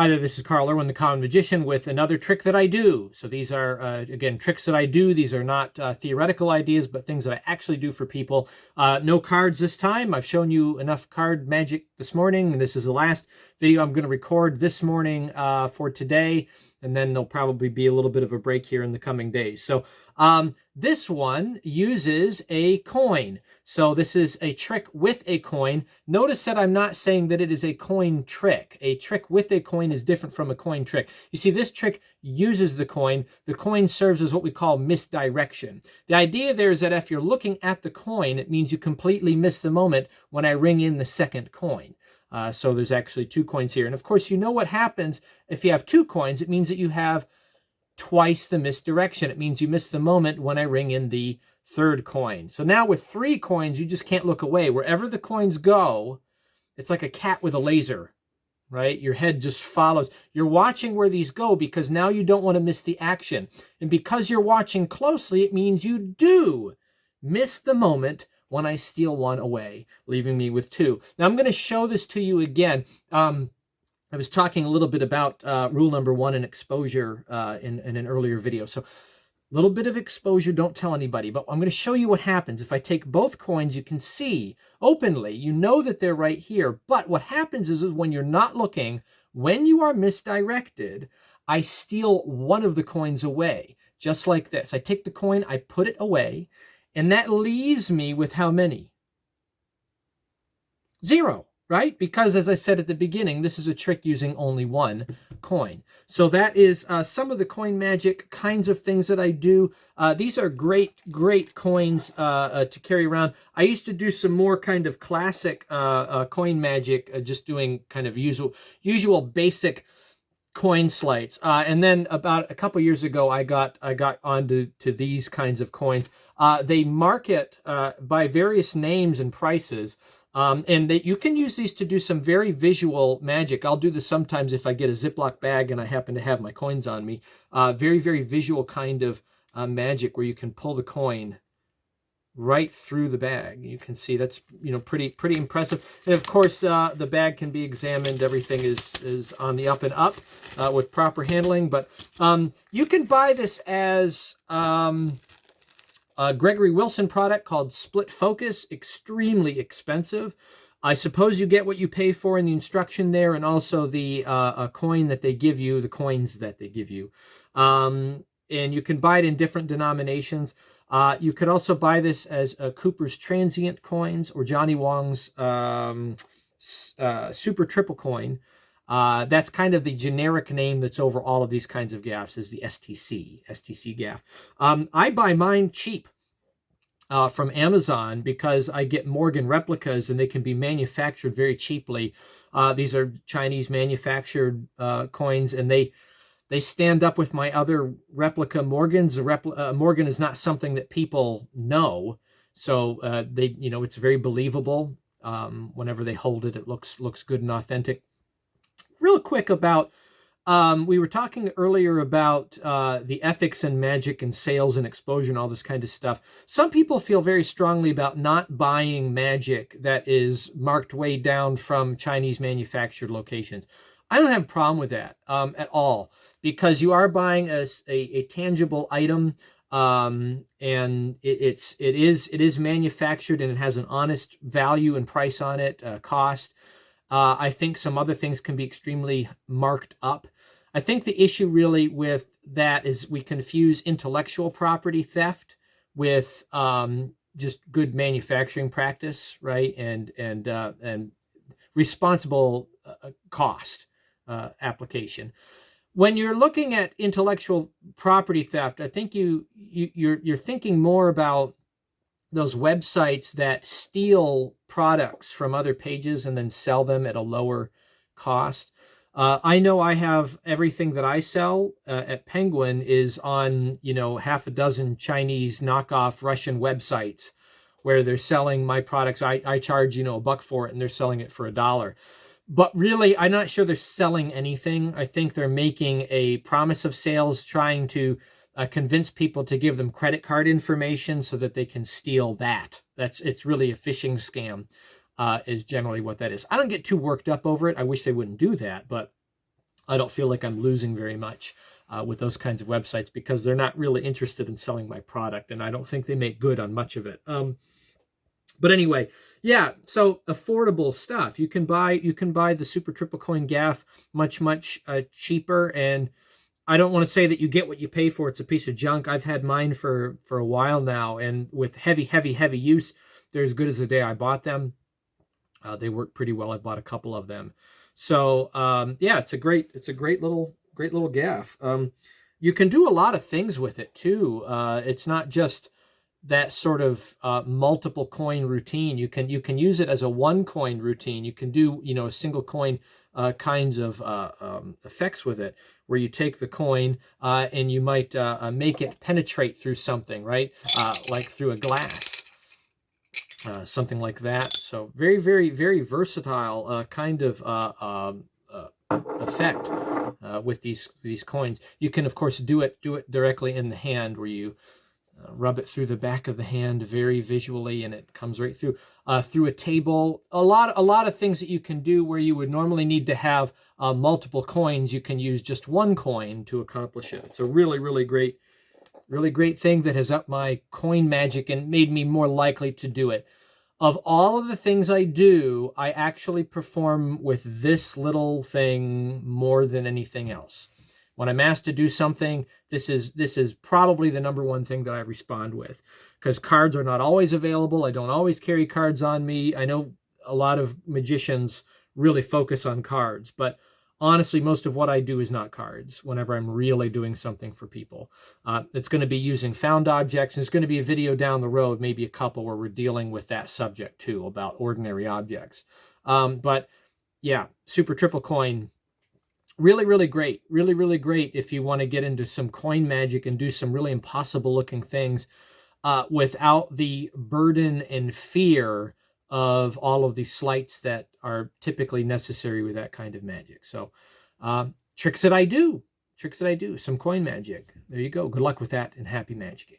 Hi there, this is Carl Irwin, the Common Magician, with another trick that I do. So these are, again, tricks that I do. These are not theoretical ideas, but things that I actually do for people. No cards this time. I've shown you enough card magic this morning. This is the last video I'm going to record this morning for today. And then there'll probably be a little bit of a break here in the coming days. So this one uses a coin. So this is a trick with a coin. Notice that I'm not saying that it is a coin trick. A trick with a coin is different from a coin trick. You see, this trick uses the coin. The coin serves as what we call misdirection. The idea there is that if you're looking at the coin, it means you completely miss the moment when I ring in the second coin. So there's actually two coins here. And of course, you know what happens if you have two coins. It means that you have twice the misdirection. It means you miss the moment when I ring in the third coin. So now with three coins, you just can't look away. Wherever the coins go, it's like a cat with a laser, right? Your head just follows. You're watching where these go because now you don't want to miss the action. And because you're watching closely, it means you do miss the moment when I steal one away, leaving me with two. Now I'm going to show this to you again. I was talking a little bit about rule number 1 in exposure in an earlier video. So a little bit of exposure, don't tell anybody. But I'm going to show you what happens. If I take both coins, you can see openly, you know that they're right here. But what happens is when you're not looking, when you are misdirected, I steal one of the coins away, just like this. I take the coin, I put it away, and that leaves me with how many? 0. Right? Because as I said at the beginning, this is a trick using only one coin. So that is some of the coin magic kinds of things that I do. These are great coins to carry around. I used to do some more kind of classic coin magic, just doing kind of usual basic coin sleights. And then about a couple years ago, I got onto these kinds of coins. They market by various names and prices. And that you can use these to do some very visual magic. I'll do this sometimes if I get a Ziploc bag and I happen to have my coins on me. Very visual kind of magic where you can pull the coin right through the bag. You can see that's, you know, pretty impressive. And of course, the bag can be examined. Everything is on the up and up with proper handling. But you can buy this as a Gregory Wilson product called Split Focus, extremely expensive. I suppose you get what you pay for in the instruction there, and also the coin that they give you, the coins that they give you. And you can buy it in different denominations. You could also buy this as Cooper's Transient coins or Johnny Wong's Super Triple coin. That's kind of the generic name that's over all of these kinds of gaffs, is the STC gaff. I buy mine cheap from Amazon because I get Morgan replicas and they can be manufactured very cheaply. These are Chinese manufactured coins, and they stand up with my other replica Morgans. Morgan is not something that people know, so it's very believable. Whenever they hold it, it looks good and authentic. Real quick about, we were talking earlier about the ethics and magic and sales and exposure and all this kind of stuff. Some people feel very strongly about not buying magic that is marked way down from Chinese manufactured locations. I don't have a problem with that at all, because you are buying a tangible item, and it is manufactured and it has an honest value and price on it, cost. I think some other things can be extremely marked up. I think the issue really with that is we confuse intellectual property theft with just good manufacturing practice, right? And responsible cost application. When you're looking at intellectual property theft, I think you're thinking more about those websites that steal products from other pages and then sell them at a lower cost. I know I have everything that I sell at Penguin is on, half a dozen Chinese knockoff Russian websites where they're selling my products. I charge, $1 for it, and they're selling it for $1. But really, I'm not sure they're selling anything. I think they're making a promise of sales, trying to convince people to give them credit card information so that they can steal that. It's really a phishing scam, is generally what that is. I don't get too worked up over it. I wish they wouldn't do that, but I don't feel like I'm losing very much with those kinds of websites, because they're not really interested in selling my product, and I don't think they make good on much of it. But anyway, yeah, so affordable stuff. You can buy the Super Triple Coin Gaff much cheaper, and I don't want to say that you get what you pay for. It's a piece of junk. I've had mine for a while now, and with heavy use, they're as good as the day I bought them. They work pretty well. I bought a couple of them, so yeah, it's a great little gaff. You can do a lot of things with it too. It's not just that sort of multiple coin routine. You can use it as a one coin routine. You can do a single coin kinds of effects with it, where you take the coin and you might make it penetrate through something, right? Like through a glass, something like that. So very versatile kind of effect with these coins. You can of course do it directly in the hand, where you rub it through the back of the hand very visually, and it comes right through a table. A lot of things that you can do where you would normally need to have multiple coins. You can use just one coin to accomplish it. It's a really great thing that has upped my coin magic and made me more likely to do it. Of all of the things I do, I actually perform with this little thing more than anything else. When I'm asked to do something, this is probably the number one thing that I respond with, because cards are not always available. I don't always carry cards on me. I know a lot of magicians really focus on cards, but honestly, most of what I do is not cards whenever I'm really doing something for people. It's going to be using found objects, and it's going to be a video down the road, maybe a couple, where we're dealing with that subject too, about ordinary objects. But yeah, Super Triple Coin, really great. Really great if you want to get into some coin magic and do some really impossible looking things without the burden and fear of all of the sleights that are typically necessary with that kind of magic. So tricks that I do, some coin magic. There you go. Good luck with that, and happy magicking.